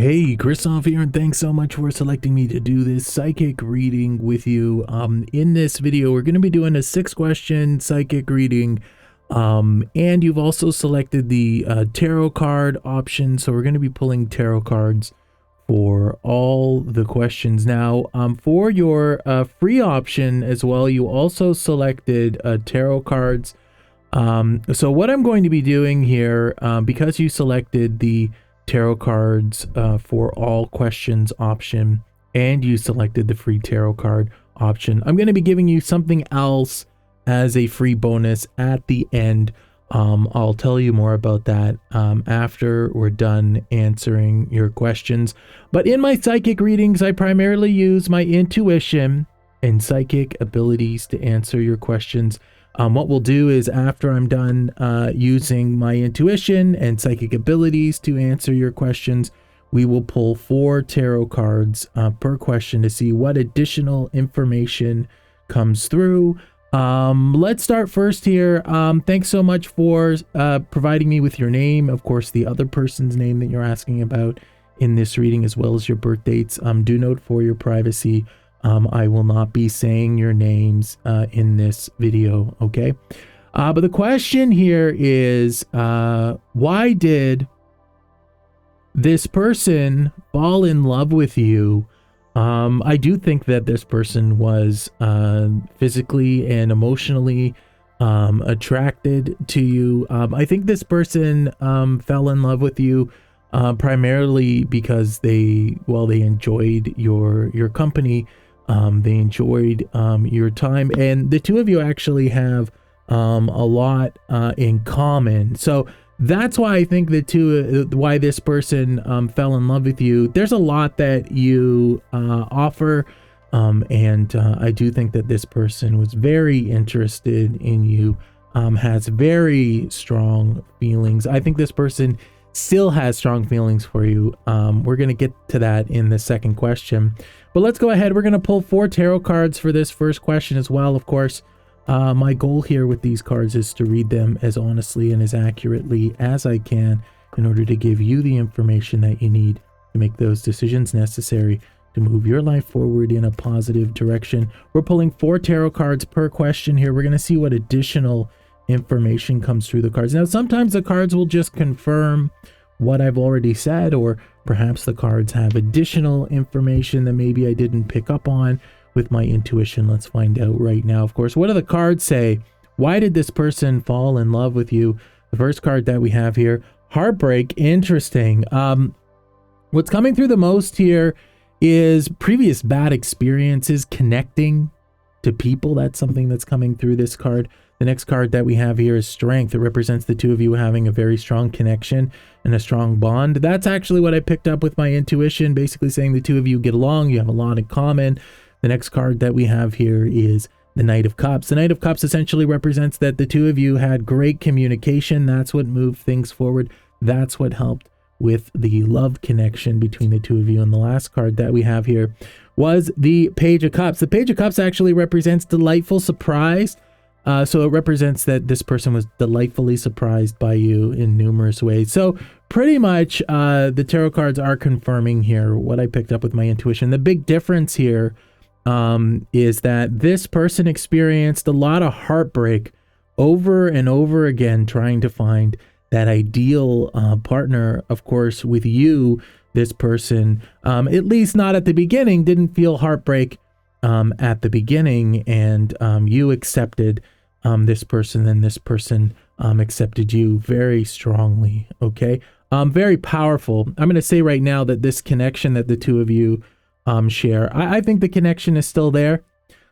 Hey, Christoph here, and thanks so much for selecting me to do this psychic reading with you. In this video, we're going to be doing a 6-question psychic reading, and you've also selected the tarot card option, so we're going to be pulling tarot cards for all the questions. Now, for your free option as well, you also selected tarot cards. So what I'm going to be doing here, because you selected the tarot cards for all questions option and you selected the free tarot card option, I'm going to be giving you something else as a free bonus at the end. I'll tell you more about that after we're done answering your questions. But in my psychic readings, I primarily use my intuition and psychic abilities to answer your questions. What we'll do is, after I'm done using my intuition and psychic abilities to answer your questions, we will pull 4 tarot cards per question to see what additional information comes through. Let's start first here. Thanks so much for providing me with your name, of course, the other person's name that you're asking about in this reading, as well as your birth dates. Do note for your privacy, I will not be saying your names in this video, okay? But the question here is, why did this person fall in love with you? I do think that this person was physically and emotionally attracted to you. I think this person fell in love with you primarily because they enjoyed your company. They enjoyed your time, and the two of you actually have a lot in common. So that's why I think why this person fell in love with you. There's a lot that you offer, and I do think that this person was very interested in you, has very strong feelings. I think this person still has strong feelings for you. We're going to get to that in the second question. But let's go ahead. We're going to pull 4 tarot cards for this first question as well. Of course, my goal here with these cards is to read them as honestly and as accurately as I can in order to give you the information that you need to make those decisions necessary to move your life forward in a positive direction. We're pulling 4 tarot cards per question here. We're going to see what additional information comes through the cards. Now, sometimes the cards will just confirm what I've already said, or perhaps the cards have additional information that maybe I didn't pick up on with my intuition. Let's find out right now. Of course, what do the cards say? Why did this person fall in love with you? The first card that we have here, heartbreak. Interesting. What's coming through the most here is previous bad experiences, connecting to people. That's something that's coming through this card. The next card that we have here is strength. It represents the two of you having a very strong connection and a strong bond. That's actually what I picked up with my intuition, basically saying the two of you get along, you have a lot in common. The next card that we have here is the Knight of Cups. The Knight of Cups essentially represents that the two of you had great communication. That's what moved things forward. That's what helped with the love connection between the two of you. And the last card that we have here was the Page of Cups. The Page of Cups actually represents delightful surprise. So it represents that this person was delightfully surprised by you in numerous ways. So pretty much the tarot cards are confirming here what I picked up with my intuition. The big difference here is that this person experienced a lot of heartbreak over and over again trying to find that ideal partner. Of course, with you, this person, at least not at the beginning, didn't feel heartbreak at the beginning, and you accepted this person, and this person accepted you very strongly. Okay, very powerful. I'm going to say right now that this connection that the two of you share, I think the connection is still there.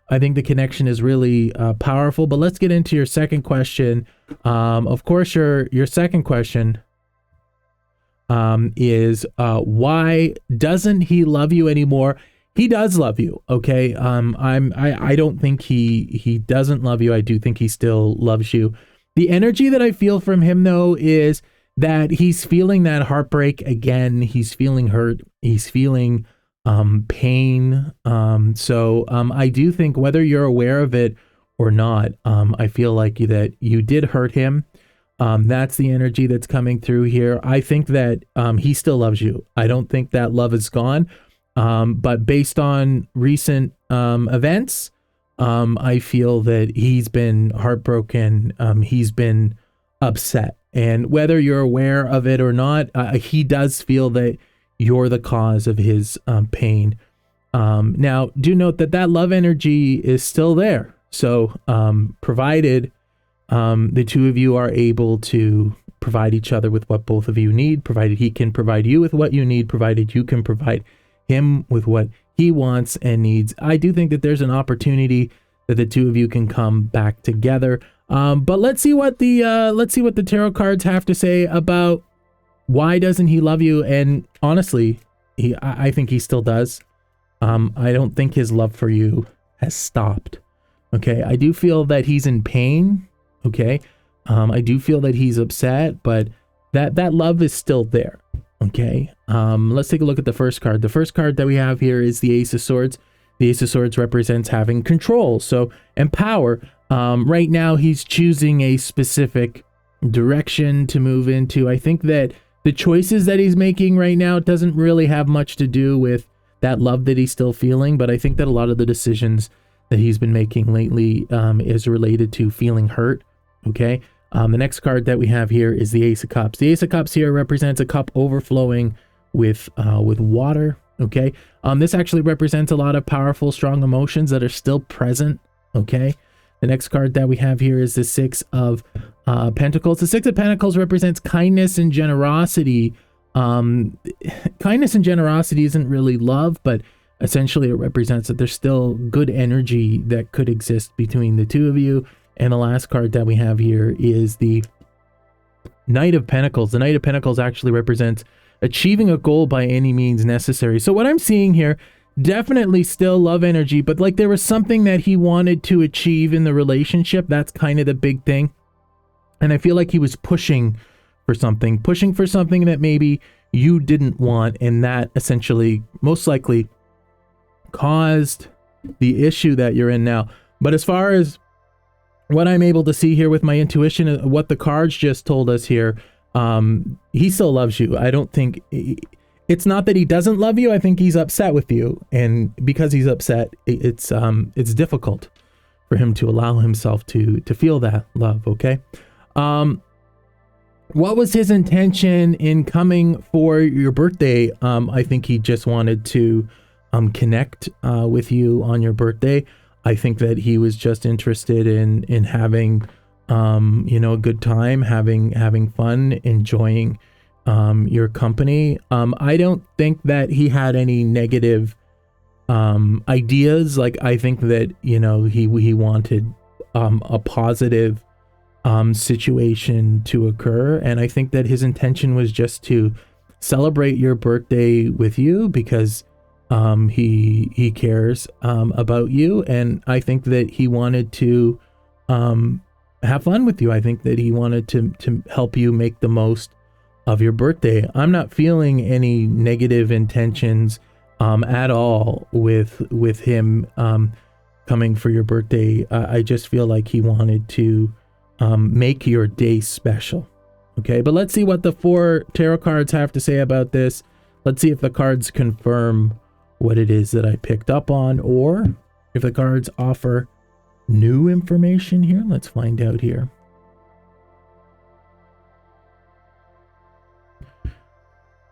I think the connection is really powerful. But let's get into your second question. Of course, your second question is why doesn't he love you anymore? He does love you, okay? I don't think he doesn't love you. I do think he still loves you. The energy that I feel from him, though, is that he's feeling that heartbreak again. He's feeling hurt. He's feeling pain. So I do think, whether you're aware of it or not, I feel like that you did hurt him. That's the energy that's coming through here. I think that he still loves you. I don't think that love is gone. But based on recent events, I feel that he's been heartbroken. He's been upset. And whether you're aware of it or not, he does feel that you're the cause of his pain. Now, do note that that love energy is still there. So provided the two of you are able to provide each other with what both of you need, provided he can provide you with what you need, provided you can provide him with what he wants and needs, I do think that there's an opportunity that the two of you can come back together. But let's see what the tarot cards have to say about why doesn't he love you. And honestly, I think he still does. I don't think his love for you has stopped. Okay, I do feel that he's in pain. Okay, I do feel that he's upset, but that love is still there. Okay, let's take a look at the first card. The first card that we have here is the Ace of Swords. The Ace of Swords represents having control, and power. Right now, he's choosing a specific direction to move into. I think that the choices that he's making right now doesn't really have much to do with that love that he's still feeling, but I think that a lot of the decisions that he's been making lately is related to feeling hurt. Okay. The next card that we have here is the Ace of Cups. The Ace of Cups here represents a cup overflowing with water. Okay. This actually represents a lot of powerful, strong emotions that are still present. Okay. The next card that we have here is the Six of Pentacles. The Six of Pentacles represents kindness and generosity. Kindness and generosity isn't really love, but essentially it represents that there's still good energy that could exist between the two of you. And the last card that we have here is the Knight of Pentacles. The Knight of Pentacles actually represents achieving a goal by any means necessary. So what I'm seeing here, definitely still love energy, but like there was something that he wanted to achieve in the relationship. That's kind of the big thing. And I feel like he was pushing for something that maybe you didn't want. And that essentially most likely caused the issue that you're in now. But as far as what I'm able to see here with my intuition, what the cards just told us here, he still loves you. I don't think it's not that he doesn't love you. I think he's upset with you, and because he's upset, it's difficult for him to allow himself to feel that love. Okay. What was his intention in coming for your birthday? I think he just wanted to connect with you on your birthday. I think that he was just interested in having a good time, having fun, enjoying your company. I don't think that he had any negative ideas. Like, I think that he wanted a positive situation to occur, and I think that his intention was just to celebrate your birthday with you because he cares about you, and I think that he wanted to have fun with you. I think that he wanted to help you make the most of your birthday. I'm not feeling any negative intentions at all with him coming for your birthday. I just feel like he wanted to make your day special. Okay, but let's see what the 4 tarot cards have to say about this. Let's see if the cards confirm what it is that I picked up on, or if the cards offer new information here. Let's find out here.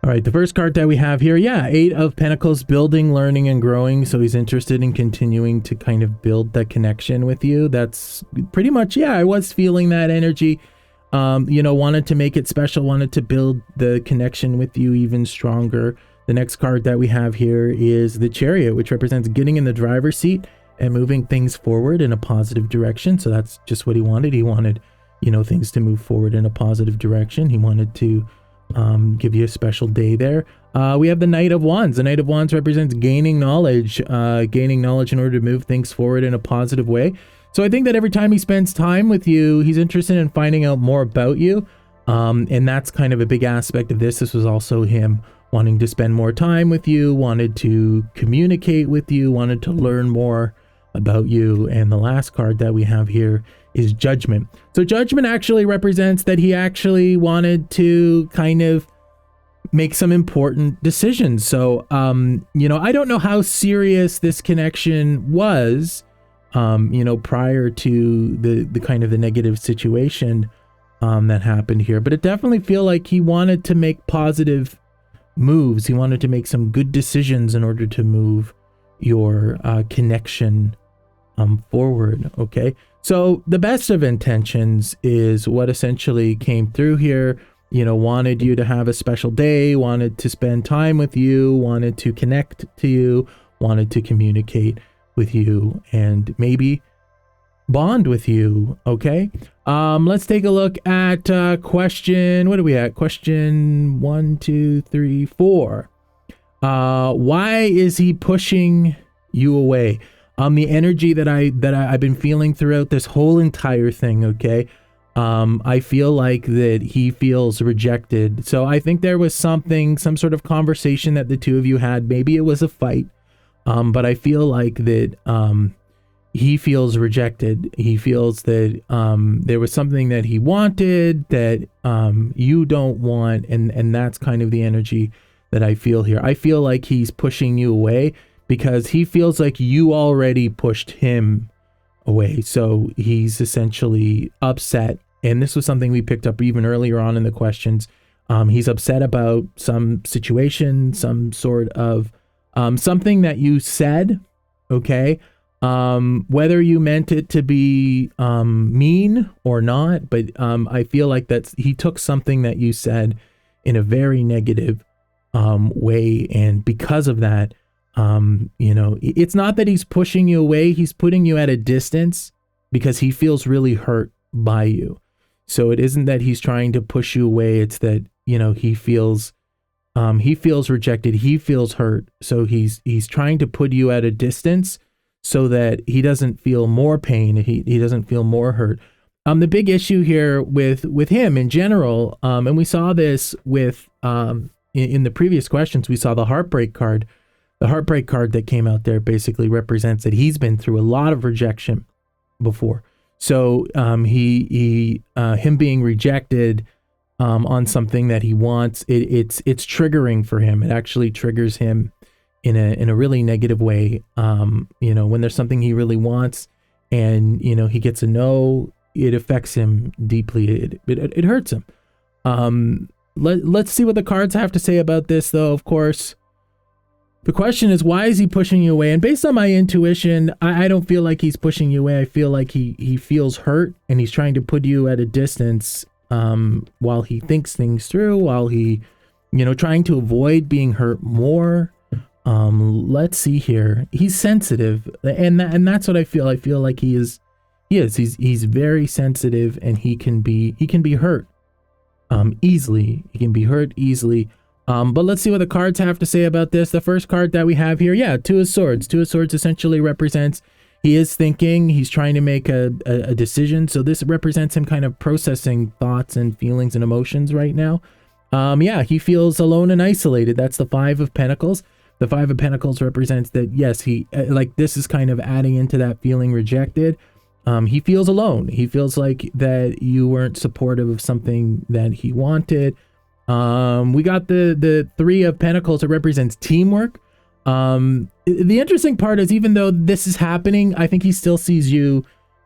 All right, the first card that we have here, 8 of Pentacles, building, learning, and growing. So he's interested in continuing to kind of build that connection with you. That's pretty much, I was feeling that energy. Wanted to make it special, wanted to build the connection with you even stronger. The next card that we have here is the Chariot, which represents getting in the driver's seat and moving things forward in a positive direction. So that's just what he wanted. He wanted, things to move forward in a positive direction. He wanted to give you a special day there. We have the Knight of Wands. The Knight of Wands represents gaining knowledge in order to move things forward in a positive way. So I think that every time he spends time with you, he's interested in finding out more about you. And that's kind of a big aspect of this. This was also him wanting to spend more time with you, wanted to communicate with you, wanted to learn more about you. And the last card that we have here is Judgment. So Judgment actually represents that he actually wanted to kind of make some important decisions. So, I don't know how serious this connection was, prior to the kind of the negative situation that happened here, but it definitely feel like he wanted to make positive moves. He wanted to make some good decisions in order to move your connection forward. Okay, so the best of intentions is what essentially came through here. Wanted you to have a special day, wanted to spend time with you, wanted to connect to you, wanted to communicate with you, and maybe bond with you. Okay, let's take a look at question, what are we at? Question 1, 2, 3, 4. Why is he pushing you away? The energy that I've been feeling throughout this whole entire thing. Okay, I feel like that he feels rejected. So I think there was some sort of conversation that the two of you had. Maybe it was a fight, but I feel like that he feels rejected. He feels that there was something that he wanted that you don't want, and that's kind of the energy that I feel here. I feel like he's pushing you away because he feels like you already pushed him away. So he's essentially upset. And this was something we picked up even earlier on in the questions. He's upset about some situation, some sort of something that you said. Okay. Whether you meant it to be mean or not, but I feel like he took something that you said in a very negative way. And because of that, it's not that he's pushing you away. He's putting you at a distance because he feels really hurt by you. So it isn't that he's trying to push you away. It's that, he feels rejected. He feels hurt. So he's trying to put you at a distance so that he doesn't feel more pain. He doesn't feel more hurt. The big issue here with him in general, and we saw this with, in the previous questions, we saw the heartbreak card. The heartbreak card that came out there basically represents that he's been through a lot of rejection before. So him being rejected on something that he wants, it's triggering for him. It actually triggers him in a really negative way. When there's something he really wants and he gets a no, it affects him deeply. It hurts him. Let's see what the cards have to say about this, though. Of course, the question is, why is he pushing you away? And based on my intuition, I don't feel like he's pushing you away. I feel like he feels hurt and he's trying to put you at a distance while he thinks things through, while he, trying to avoid being hurt more. Let's see here. He's sensitive, and that's what I feel. I feel like he's very sensitive, and he can be hurt easily. He can be hurt easily. But let's see what the cards have to say about this. The first card that we have here, Two of Swords. Two of Swords essentially represents he is thinking, he's trying to make a decision. So this represents him kind of processing thoughts and feelings and emotions right now. He feels alone and isolated. That's the Five of Pentacles. The Five of Pentacles represents that, yes, he this is kind of adding into that feeling rejected. He feels alone. He feels like that you weren't supportive of something that he wanted. We got the Three of Pentacles. It represents teamwork. The interesting part is, even though this is happening, I think he still sees you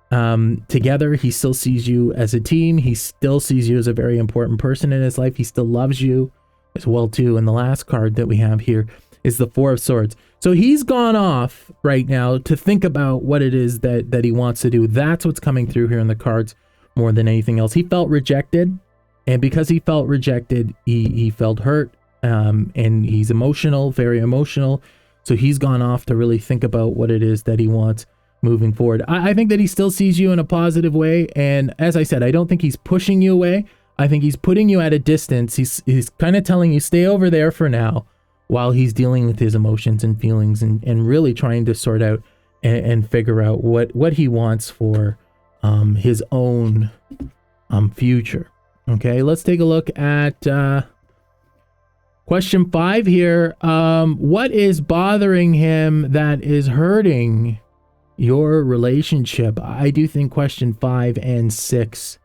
together. He still sees you as a team. He still sees you as a very important person in his life. He still loves you as well too. And the last card that we have here is the Four of Swords. So he's gone off right now to think about what it is that he wants to do. That's what's coming through here in the cards more than anything else. He felt rejected. And because he felt rejected, he felt hurt, and he's emotional, very emotional. So he's gone off to really think about what it is that he wants moving forward. I think that he still sees you in a positive way. And as I said, I don't think he's pushing you away. I think he's putting you at a distance. He's kind of telling you, stay over there for now, while he's dealing with his emotions and feelings and really trying to sort out and figure out what he wants for his own future. Okay, let's take a look at question 5 here. What is bothering him that is hurting your relationship. I do think question 5 and 6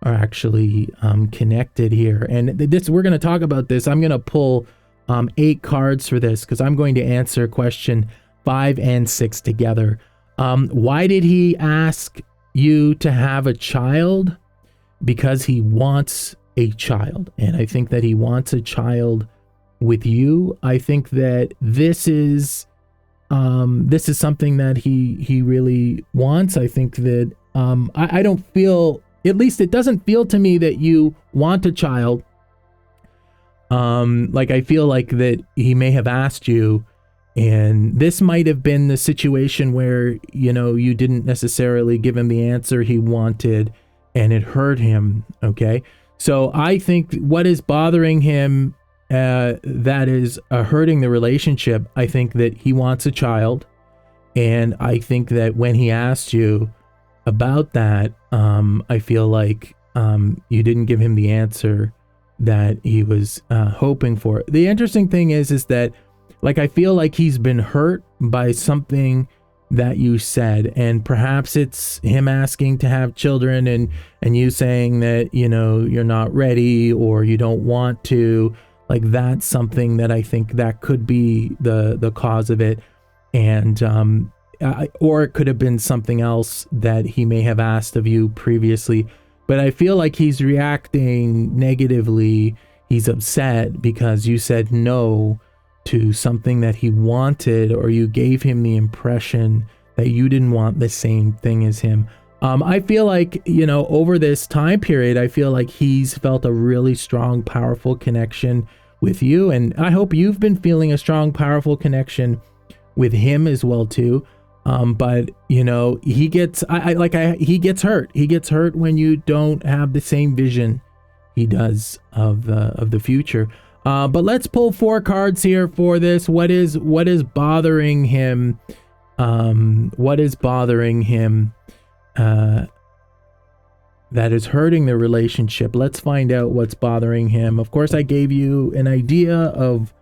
are actually connected here. And this, we're going to talk about this. I'm going to pull 8 cards for this because I'm going to answer question 5 and 6 together. Why did he ask you to have a child? Because he wants a child. And I think that he wants a child with you. I think that this is something that he really wants. I think that I don't feel, at least it doesn't feel to me that you want a child. Like I feel like that he may have asked you, and this might have been the situation where, you know, you didn't necessarily give him the answer he wanted and it hurt him. Okay. So I think what is bothering him, that is hurting the relationship, I think that he wants a child. And I think that when he asked you about that, I feel like you didn't give him the answer that he was hoping for. The interesting thing is that, like, I feel like he's been hurt by something that you said, and perhaps it's him asking to have children and you saying that, you know, you're not ready or you don't want to. Like, that's something that I think that could be the cause of it. And or it could have been something else that he may have asked of you previously. But I feel like he's reacting negatively. He's upset because you said no to something that he wanted, or you gave him the impression that you didn't want the same thing as him. I feel like, you know, over this time period, I feel like he's felt a really strong, powerful connection with you. And I hope you've been feeling a strong, powerful connection with him as well, too. But, you know, he gets, he gets hurt. He gets hurt when you don't have the same vision he does of the future. But let's pull 4 cards here for this. What is bothering him? What is bothering him that is hurting the relationship? Let's find out what's bothering him. Of course, I gave you an idea of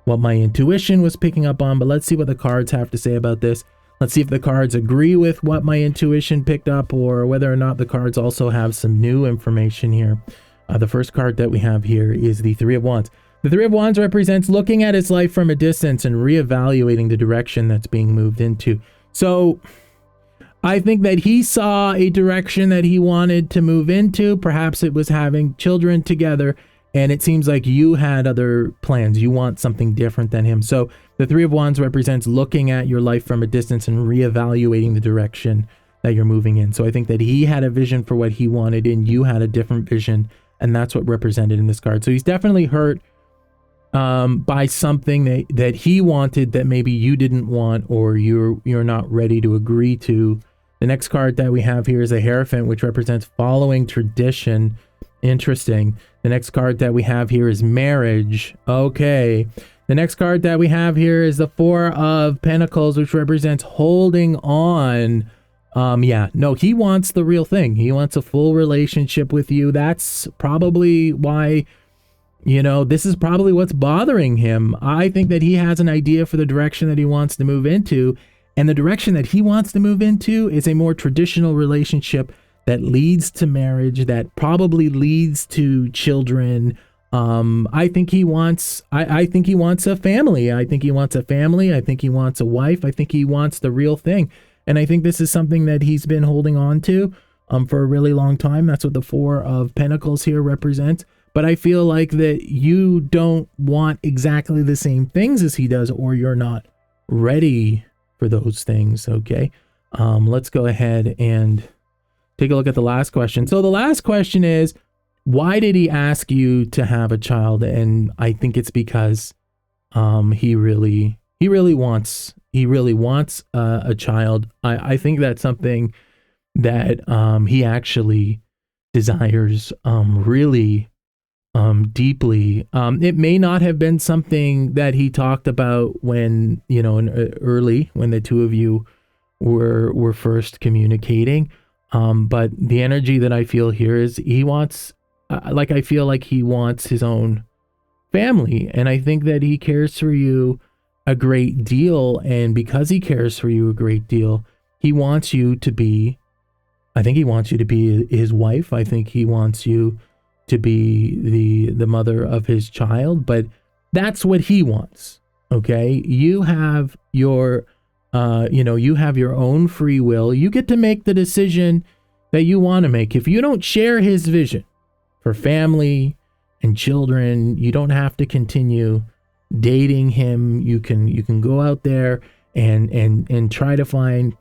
what my intuition was picking up on, but let's see what the cards have to say about this. Let's see if the cards agree with what my intuition picked up, or whether or not the cards also have some new information here. The first card that we have here is the 3 of Wands. The 3 of Wands represents looking at his life from a distance and reevaluating the direction that's being moved into. So I think that he saw a direction that he wanted to move into. Perhaps it was having children together, and it seems like you had other plans. You want something different than him. So the 3 of Wands represents looking at your life from a distance and reevaluating the direction that you're moving in. So I think that he had a vision for what he wanted and you had a different vision, and that's what represented in this card. So he's definitely hurt by something that he wanted that maybe you didn't want, or you're not ready to agree to. The next card that we have here is a Hierophant, which represents following tradition. Interesting. The next card that we have here is marriage. Okay. The next card that we have here is the 4 of Pentacles, which represents holding on. Yeah, no, he wants the real thing. He wants a full relationship with you. That's probably why, you know, this is probably what's bothering him. I think that he has an idea for the direction that he wants to move into. And the direction that he wants to move into is a more traditional relationship that leads to marriage, that probably leads to children. I think he wants, I think he wants a family. I think he wants a family. I think he wants a wife. I think he wants the real thing. And I think this is something that he's been holding on to for a really long time. That's what the 4 of Pentacles here represents. But I feel like that you don't want exactly the same things as he does, or you're not ready for those things. Okay. Let's go ahead and take a look at the last question. So the last question is, why did he ask you to have a child? And I think it's because he really wants a child. I think that's something that he actually desires really deeply. It may not have been something that he talked about when, you know, early, when the 2 of you were first communicating. But the energy that I feel here is he wants, I feel like he wants his own family. And I think that he cares for you a great deal. And because he cares for you a great deal, he wants you to be, I think he wants you to be his wife. I think he wants you to be the mother of his child, but that's what he wants. Okay. You have your, you have your own free will. You get to make the decision that you want to make. If you don't share his vision for family and children, you don't have to continue dating him. You can go out there and try to find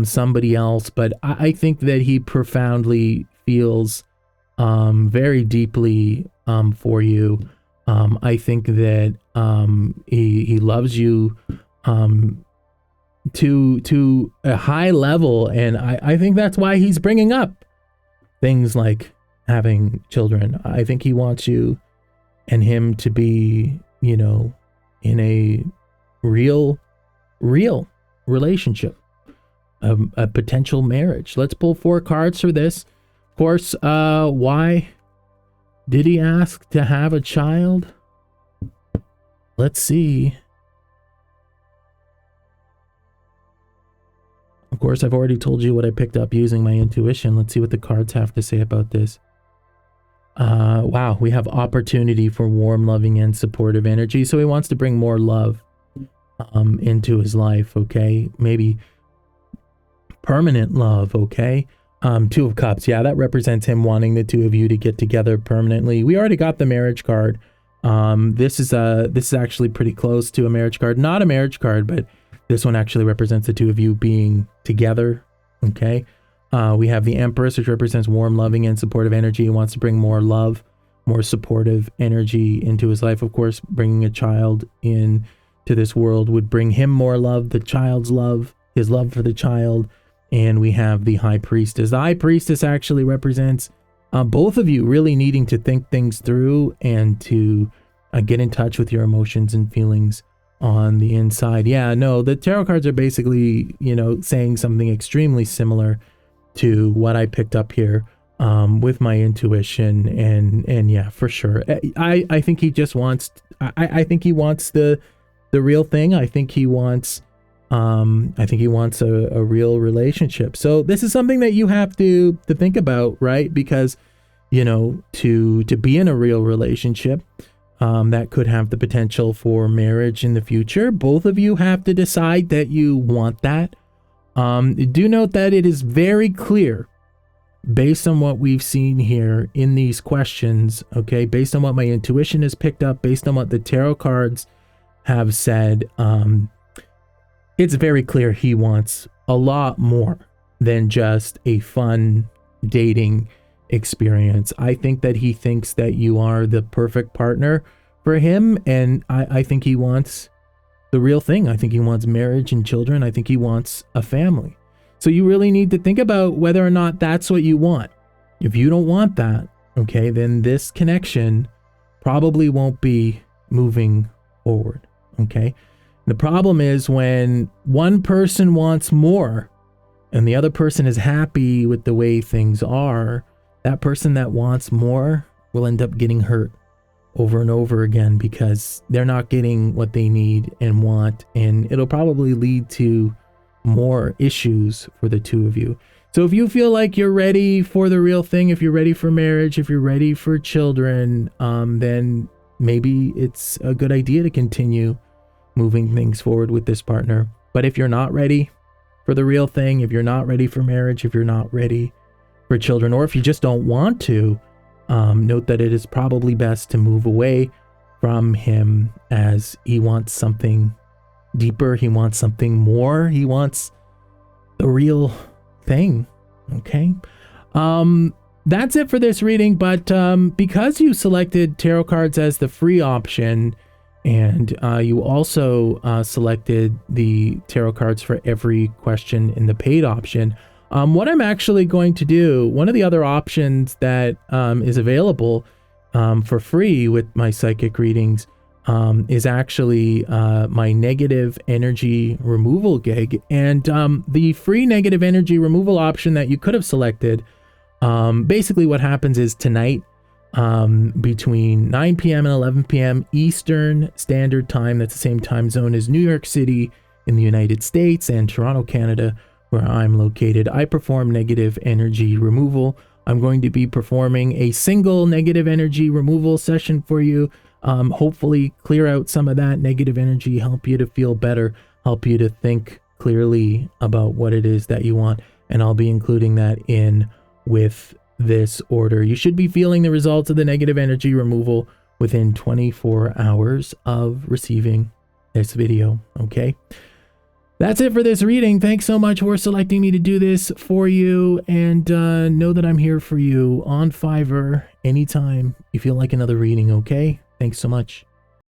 somebody else. But I think that he profoundly feels very deeply for you. I think that he loves you to a high level, and I think that's why he's bringing up things like having children. I think he wants you and him to be, in a real relationship, a potential marriage. Let's pull 4 cards for this. Of course, why did he ask to have a child? Let's see. Of course, I've already told you what I picked up using my intuition. Let's see what the cards have to say about this. Wow, we have opportunity for warm, loving, and supportive energy. So he wants to bring more love into his life, okay? Maybe permanent love, okay? 2 of Cups, yeah, that represents him wanting the 2 of you to get together permanently. We already got the marriage card. This is actually pretty close to a marriage card. Not a marriage card, but this one actually represents the 2 of you being together, okay? We have the Empress, which represents warm, loving, and supportive energy. He wants to bring more love, more supportive energy into his life. Of course, bringing a child in to this world would bring him more love, the child's love, his love for the child. And we have the High Priestess. The High Priestess actually represents both of you really needing to think things through and to get in touch with your emotions and feelings on the inside. Yeah, no, the tarot cards are basically, saying something extremely similar to what I picked up here with my intuition. And yeah, for sure. I think he just wants, I think he wants the real thing. I think he wants a real relationship. So this is something that you have to think about, right? Because, to be in a real relationship, that could have the potential for marriage in the future. Both of you have to decide that you want that. Do note that it is very clear based on what we've seen here in these questions, okay, based on what my intuition has picked up, based on what the tarot cards have said, it's very clear he wants a lot more than just a fun dating experience. I think that he thinks that you are the perfect partner for him, and I think he wants the real thing. I think he wants marriage and children. I think he wants a family. So you really need to think about whether or not that's what you want. If you don't want that, okay, then this connection probably won't be moving forward, okay? The problem is when one person wants more and the other person is happy with the way things are, that person that wants more will end up getting hurt over and over again because they're not getting what they need and want, and it'll probably lead to more issues for the 2 of you. So if you feel like you're ready for the real thing, if you're ready for marriage, if you're ready for children, then maybe it's a good idea to continue moving things forward with this partner. But if you're not ready for the real thing, if you're not ready for marriage, if you're not ready for children, or if you just don't want to, note that it is probably best to move away from him, as he wants something deeper. He wants something more. He wants the real thing. Okay. That's it for this reading. But because you selected tarot cards as the free option, and you also selected the tarot cards for every question in the paid option, what I'm actually going to do, one of the other options that is available for free with my psychic readings is actually my negative energy removal gig. And the free negative energy removal option that you could have selected, basically what happens is tonight, between 9 p.m. and 11 p.m. Eastern Standard Time, that's the same time zone as New York City in the United States and Toronto, Canada, where I'm located. I perform negative energy removal. I'm going to be performing a single negative energy removal session for you. Hopefully clear out some of that negative energy, help you to feel better, help you to think clearly about what it is that you want. And I'll be including that in with this order. You should be feeling the results of the negative energy removal within 24 hours of receiving this video. Okay. That's it for this reading. Thanks so much for selecting me to do this for you. And know that I'm here for you on Fiverr anytime you feel like another reading, okay? Thanks so much.